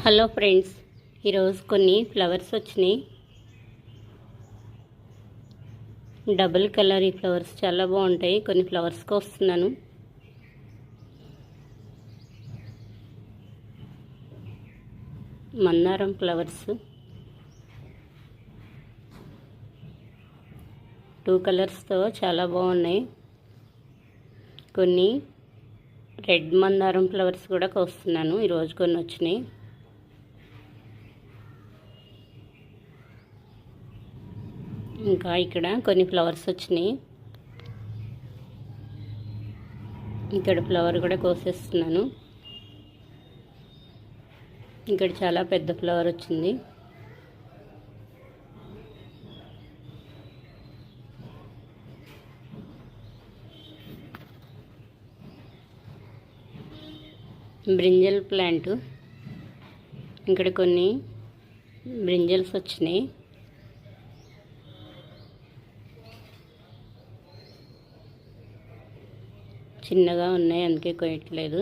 Hello friends, ఈరోజు కొన్ని flowers వచ్చినాయి. డబుల్ కలర్ ఈ ఫ్లవర్స్ చాలా బాగుంటాయి. కొన్ని ఫ్లవర్స్కి వస్తున్నాను. మందారం ఫ్లవర్స్ 2 కలర్స్తో చాలా బాగున్నాయి. కొన్ని రెడ్ మందారం ఫ్లవర్స్ కూడా కోస్తున్నాను. ఈరోజు కొన్ని వచ్చినాయి. ఇంకా ఇక్కడ కొన్ని ఫ్లవర్స్ వచ్చినాయి. ఇక్కడ ఫ్లవర్ కూడా కోసేస్తున్నాను. ఇక్కడ చాలా పెద్ద ఫ్లవర్ వచ్చింది. బ్రింజల్ ప్లాంట్, ఇక్కడ కొన్ని బ్రింజల్స్ వచ్చినాయి. చిన్నగా ఉన్నాయి, అందుకే కొయ్యట్లేదు.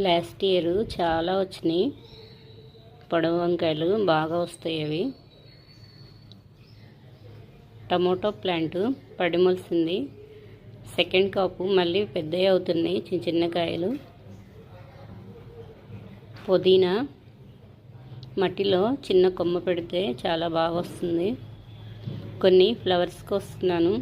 లాస్ట్ ఇయర్ చాలా వచ్చినాయి. పొడవు వంకాయలు బాగా వస్తాయి అవి. టమోటో ప్లాంట్ పడిమొలిసింది. సెకండ్ కాపు మళ్ళీ పెద్దవి అవుతున్నాయి, చిన్న చిన్న కాయలు. పుదీనా మట్టిలో చిన్న కొమ్మ పెడితే చాలా బాగా వస్తుంది. కొన్ని ఫ్లవర్స్కి వస్తున్నాను.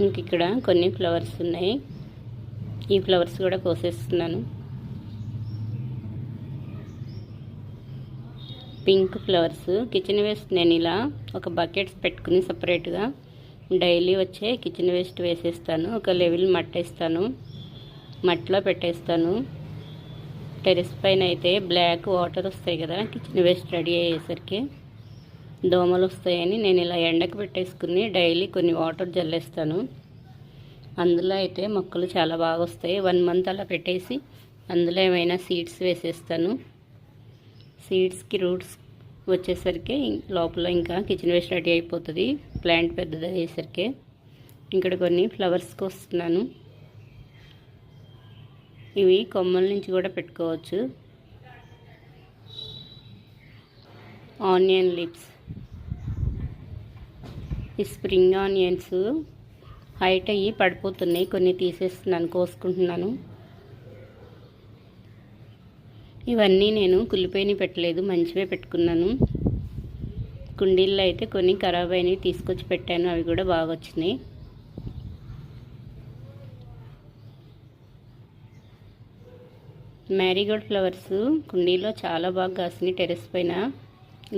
ఇంక ఇక్కడ కొన్ని ఫ్లవర్స్ ఉన్నాయి. ఈ ఫ్లవర్స్ కూడా కోసేస్తున్నాను. పింక్ ఫ్లవర్స్ కిచెన్ వేస్ట్ నేను ఇలా ఒక బకెట్స్ పెట్టుకుని సపరేట్గా డైలీ వచ్చే కిచెన్ వేస్ట్ వేసేస్తాను. ఒక లెవెల్ మట్టేస్తాను, మట్టిలో పెట్టేస్తాను. టెరెస్ పైన అయితే బ్లాక్ వాటర్ వస్తాయి కదా, కిచెన్ వేస్ట్ రెడీ అయ్యేసరికి దోమలు వస్తాయని నేను ఇలా ఎండకు పెట్టేసుకుని డైలీ కొన్ని వాటర్ జల్లేస్తాను. అందులో అయితే మొక్కలు చాలా బాగా వస్తాయి. 1 మంత్ అలా పెట్టేసి అందులో ఏమైనా సీడ్స్ వేసేస్తాను. సీడ్స్కి రూట్స్ వచ్చేసరికి లోపల ఇంకా కిచెన్ వేస్ట్ రెడీ అయిపోతుంది, ప్లాంట్ పెద్దది అయ్యేసరికి. ఇక్కడ కొన్ని ఫ్లవర్స్కి వస్తున్నాను. ఇవి కొమ్మల నుంచి కూడా పెట్టుకోవచ్చు. ఆనియన్ లిప్స్, ఈ స్ప్రింగ్ ఆనియన్స్ హైట్ అయ్యి పడిపోతున్నాయి. కొన్ని తీసేస్తున్నాను, కోసుకుంటున్నాను. ఇవన్నీ నేను కుళ్ళిపోయినవి పెట్టలేదు, మంచివే పెట్టుకున్నాను. కుండీల్లో అయితే కొన్ని ఖరాబ్ అయినవి తీసుకొచ్చి పెట్టాను, అవి కూడా బాగా వచ్చినాయి. మ్యారీగోల్డ్ ఫ్లవర్స్ కుండీలో చాలా బాగా కాసినాయి టెరెస్ పైన.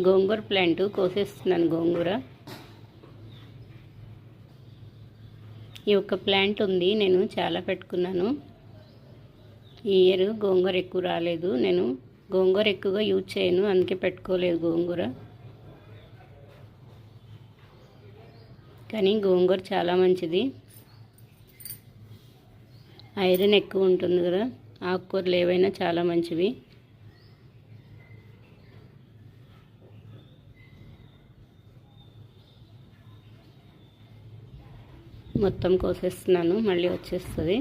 గోంగూర ప్లాంట్ కోసేస్తున్నాను. గోంగూర ఈ ఒక్క ప్లాంట్ ఉంది, నేను చాలా పెట్టుకున్నాను. ఈ ఇయర్ గోంగూర ఎక్కువ రాలేదు. నేను గోంగూర ఎక్కువగా యూజ్ చేయను, అందుకే పెట్టుకోలేదు గోంగూర. కానీ గోంగూర చాలా మంచిది, ఐరన్ ఎక్కువ ఉంటుంది కదా. ఆకుకూరలు ఏవైనా చాలా మంచివి. మొత్తం కోసేస్తున్నాను, మళ్ళీ వచ్చేస్తుంది.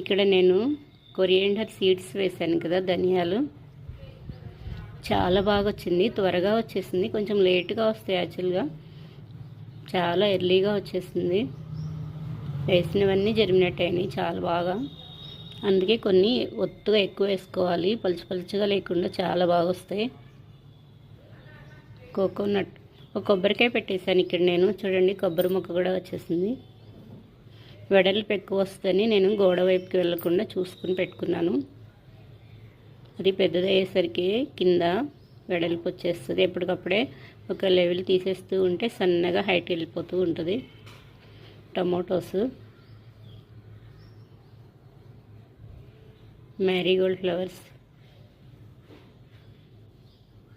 ఇక్కడ నేను కొరియాండర్ సీడ్స్ వేసాను కదా, ధనియాలు. చాలా బాగా వచ్చింది, త్వరగా వచ్చేసింది. కొంచెం లేట్గా వస్తాయి యాక్చువల్గా, చాలా ఎర్లీగా వచ్చేసింది. వేసినవన్నీ జర్మినేట్ అయినాయి చాలా బాగా. అందుకే కొన్ని ఒత్తుగా ఎక్కువ వేసుకోవాలి, పలుచు పలుచుగా లేకుండా చాలా బాగా వస్తాయి. కోకోనట్, ఒక కొబ్బరికాయ పెట్టేశాను ఇక్కడ నేను. చూడండి, కొబ్బరి ముక్క కూడా వచ్చేసింది. వెడల్పు ఎక్కువ వస్తేనే నేను గోడ వైపుకి వెళ్ళకుండా చూసుకుని పెట్టుకున్నాను. అది పెద్దదయ్యేసరికి కింద వెడల్పు వచ్చేస్తుంది. ఎప్పటికప్పుడే ఒక లెవెల్ తీసేస్తూ ఉంటే సన్నగా హైట్ వెళ్ళిపోతూ ఉంటుంది. టమోటోస్, మ్యారీగోల్డ్ ఫ్లవర్స్,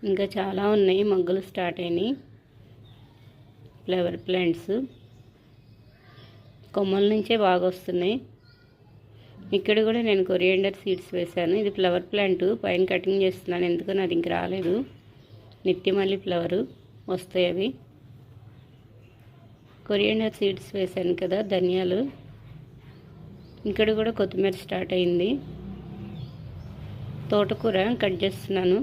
ఇంకా చాలా ఉన్నాయి. మొగ్గలు స్టార్ట్ అయినాయి. ఫ్లవర్ ప్లాంట్స్ కొమ్మల నుంచే బాగా వస్తున్నాయి. ఇక్కడ కూడా నేను కొరియాండర్ సీడ్స్ వేశాను. ఇది ఫ్లవర్ ప్లాంట్, పైన కటింగ్ చేస్తున్నాను, ఎందుకని అది ఇంక రాలేదు. నిత్యమల్లి ఫ్లవరు వస్తాయి అవి. కొరియాండర్ సీడ్స్ వేసాను కదా, ధనియాలు. ఇక్కడ కూడా కొత్తిమీర స్టార్ట్ అయింది. తోటకూర కట్ చేస్తున్నాను.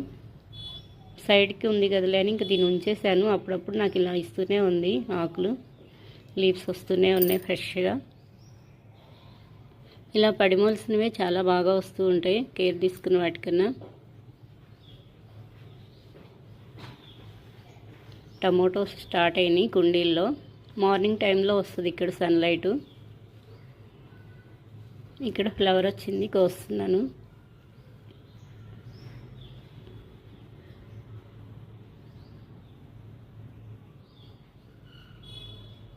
సైడ్కి ఉంది కదలే అని ఇంక దీన్ని ఉంచేసాను. అప్పుడప్పుడు నాకు ఇలా ఇస్తూనే ఉంది ఆకులు, లీవ్స్ వస్తూనే ఉన్నాయి ఫ్రెష్గా. ఇలా పడిమోల్సినవే చాలా బాగా వస్తూ ఉంటాయి కేర్ తీసుకున్న వాటికన్నా. టమోటోస్ స్టార్ట్ అయినాయి కుండీల్లో. మార్నింగ్ టైంలో వస్తుంది ఇక్కడ సన్లైటు. ఇక్కడ ఫ్లవర్ వచ్చింది, కోస్తున్నాను.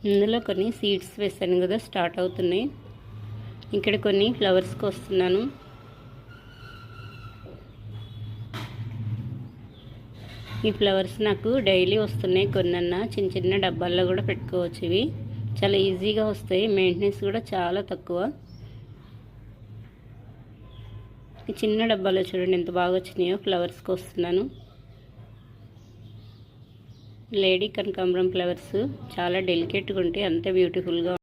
ఇందులో కొన్ని సీడ్స్ వేసాను కదా, స్టార్ట్ అవుతున్నాయి. ఇక్కడ కొన్ని ఫ్లవర్స్ కోస్తున్నాను. ఈ ఫ్లవర్స్ నాకు డైలీ వస్తున్నాయి. కొన్నన్నా చిన్న చిన్న డబ్బాల్లో కూడా పెట్టుకోవచ్చు. ఇవి చాలా ఈజీగా వస్తాయి, మెయింటెనెన్స్ కూడా చాలా తక్కువ. ఈ చిన్న డబ్బాలో చూడండి ఎంత బాగా వచ్చినాయో. ఫ్లవర్స్కి వస్తున్నాను. లేడీ కనకాంబరం ఫ్లవర్స్ చాలా డెలికేట్గా ఉంటాయి, అంతే బ్యూటిఫుల్గా